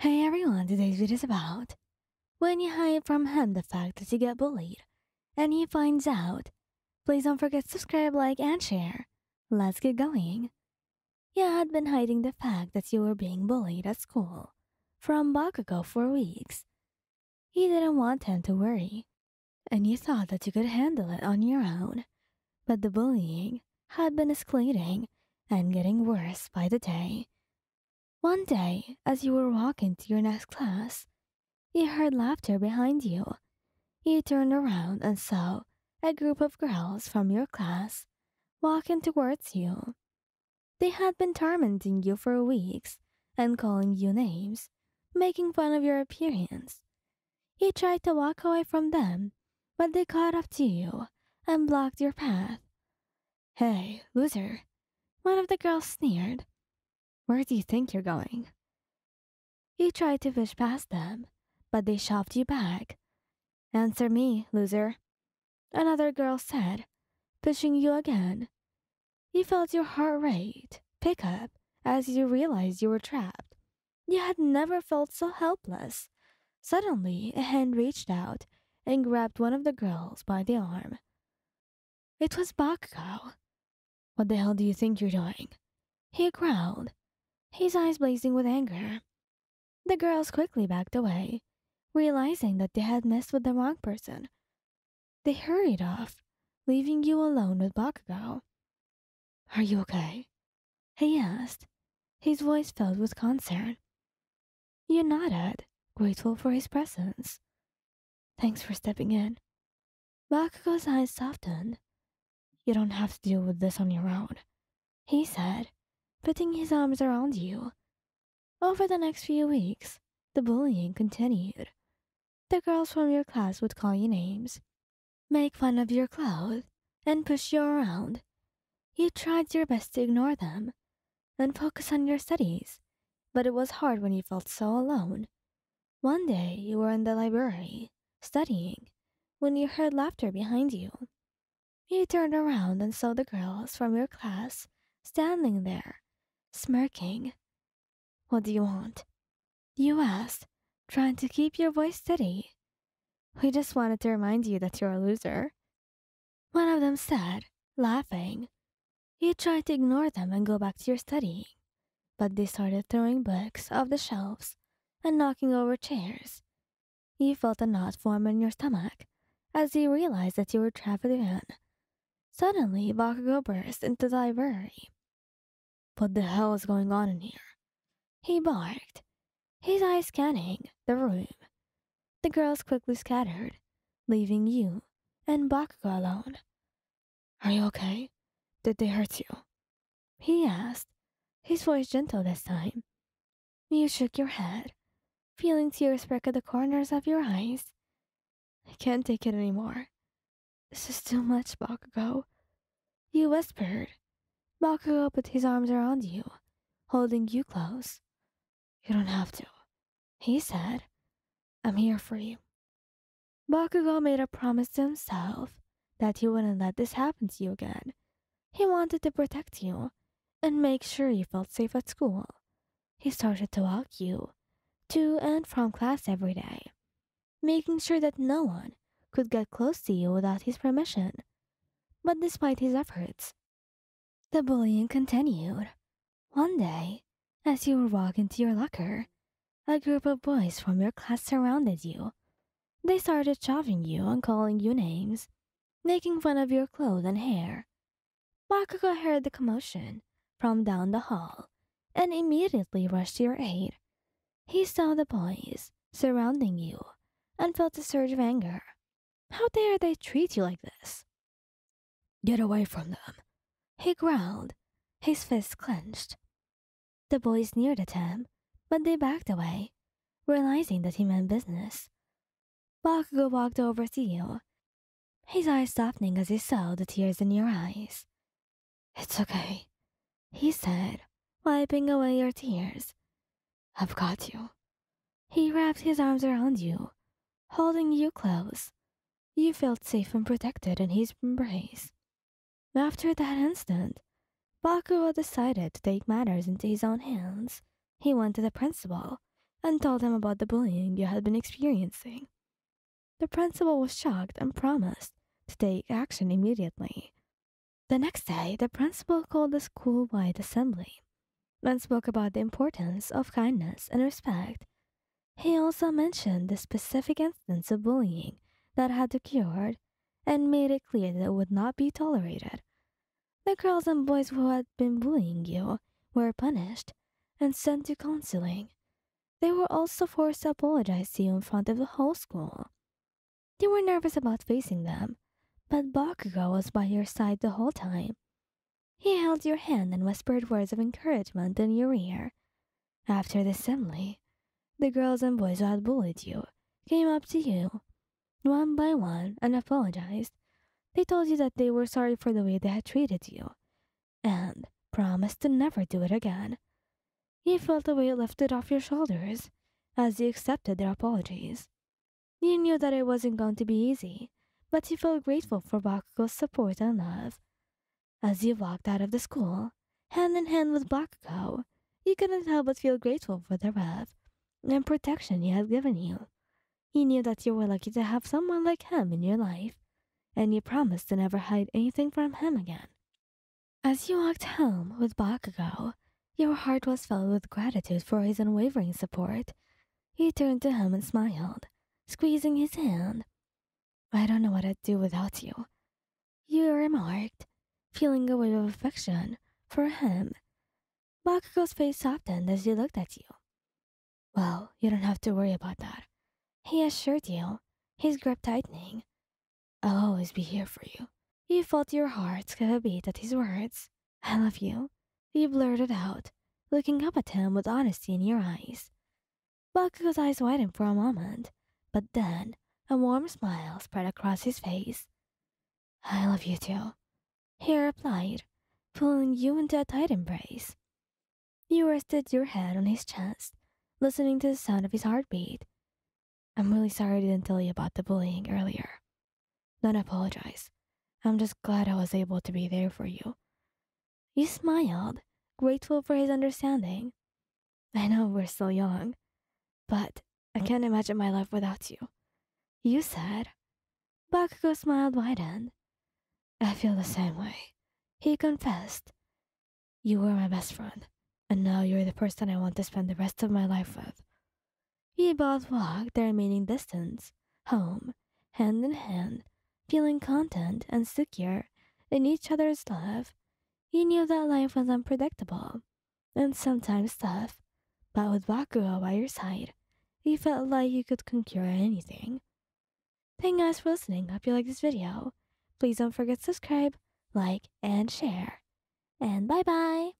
Hey everyone, today's video is about when you hide from him the fact that you get bullied and he finds out. Please don't forget to subscribe, like, and share. Let's get going. You had been hiding the fact that you were being bullied at school from Bakugou for weeks. You didn't want him to worry, and you thought that you could handle it on your own. But the bullying had been escalating and getting worse by the day. One day, as you were walking to your next class, you heard laughter behind you. You turned around and saw a group of girls from your class walking towards you. They had been tormenting you for weeks and calling you names, making fun of your appearance. You tried to walk away from them, but they caught up to you and blocked your path. "Hey, loser," one of the girls sneered. "Where do you think you're going?" You tried to push past them, but they shoved you back. "Answer me, loser," another girl said, pushing you again. You felt your heart rate pick up as you realized you were trapped. You had never felt so helpless. Suddenly, a hand reached out and grabbed one of the girls by the arm. It was Bakugou. "What the hell do you think you're doing?" he growled, his eyes blazing with anger. The girls quickly backed away, realizing that they had messed with the wrong person. They hurried off, leaving you alone with Bakugou. "Are you okay?" he asked, his voice filled with concern. You nodded, grateful for his presence. "Thanks for stepping in." Bakugou's eyes softened. "You don't have to deal with this on your own," he said, putting his arms around you. Over the next few weeks, the bullying continued. The girls from your class would call you names, make fun of your clothes, and push you around. You tried your best to ignore them and focus on your studies, but it was hard when you felt so alone. One day, you were in the library, studying, when you heard laughter behind you. You turned around and saw the girls from your class standing there, smirking. "What do you want?" you asked, trying to keep your voice steady. "We just wanted to remind you that you're a loser," one of them said, laughing. You tried to ignore them and go back to your studying, but they started throwing books off the shelves and knocking over chairs. You felt a knot form in your stomach as you realized that you were trapped again. Suddenly, Bakugou burst into the library. "What the hell is going on in here?" he barked, his eyes scanning the room. The girls quickly scattered, leaving you and Bakugou alone. "Are you okay? Did they hurt you?" he asked, his voice gentle this time. You shook your head, feeling tears prick at the corners of your eyes. "I can't take it anymore. This is too much, Bakugou," you whispered. Bakugou put his arms around you, holding you close. "You don't have to," he said. "I'm here for you." Bakugou made a promise to himself that he wouldn't let this happen to you again. He wanted to protect you and make sure you felt safe at school. He started to walk you to and from class every day, making sure that no one could get close to you without his permission. But despite his efforts, the bullying continued. One day, as you were walking to your locker, a group of boys from your class surrounded you. They started shoving you and calling you names, making fun of your clothes and hair. Bakugou heard the commotion from down the hall and immediately rushed to your aid. He saw the boys surrounding you and felt a surge of anger. How dare they treat you like this? "Get away from them," he growled, his fists clenched. The boys sneered at him, but they backed away, realizing that he meant business. Bakugou walked over to you, his eyes softening as he saw the tears in your eyes. "It's okay," he said, wiping away your tears. "I've got you." He wrapped his arms around you, holding you close. You felt safe and protected in his embrace. After that instant, Bakugou decided to take matters into his own hands. He went to the principal and told him about the bullying you had been experiencing. The principal was shocked and promised to take action immediately. The next day, the principal called a school-wide assembly and spoke about the importance of kindness and respect. He also mentioned the specific instance of bullying that had occurred and made it clear that it would not be tolerated. The girls and boys who had been bullying you were punished and sent to counseling. They were also forced to apologize to you in front of the whole school. You were nervous about facing them, but Bakugou was by your side the whole time. He held your hand and whispered words of encouragement in your ear. After the assembly, the girls and boys who had bullied you came up to you, one by one, and apologized. They told you that they were sorry for the way they had treated you, and promised to never do it again. You felt a weight lifted off your shoulders as you accepted their apologies. You knew that it wasn't going to be easy, but you felt grateful for Bakugou's support and love. As you walked out of the school, hand in hand with Bakugou, you couldn't help but feel grateful for the love and protection he had given you. You knew that you were lucky to have someone like him in your life, and you promised to never hide anything from him again. As you walked home with Bakugou, your heart was filled with gratitude for his unwavering support. You turned to him and smiled, squeezing his hand. "I don't know what I'd do without you," you remarked, feeling a wave of affection for him. Bakugou's face softened as he looked at you. "Well, you don't have to worry about that," he assured you, his grip tightening. "I'll always be here for you." You felt your heart skip a beat at his words. "I love you," you blurted out, looking up at him with honesty in your eyes. Bakugou's eyes widened for a moment, but then a warm smile spread across his face. "I love you too," he replied, pulling you into a tight embrace. You rested your head on his chest, listening to the sound of his heartbeat. "I'm really sorry I didn't tell you about the bullying earlier." "Don't apologize. I'm just glad I was able to be there for you." You smiled, grateful for his understanding. "I know we're still young, but I can't imagine my life without you," you said. Bakugou smiled widened. "I feel the same way," he confessed. "You were my best friend, and now you're the person I want to spend the rest of my life with." You both walked the remaining distance, home, hand in hand, feeling content and secure in each other's love. You knew that life was unpredictable and sometimes tough, but with Bakugou by your side, you felt like you could conquer anything. Thank you guys for listening. Hope you like this video. Please don't forget to subscribe, like, and share. And bye-bye!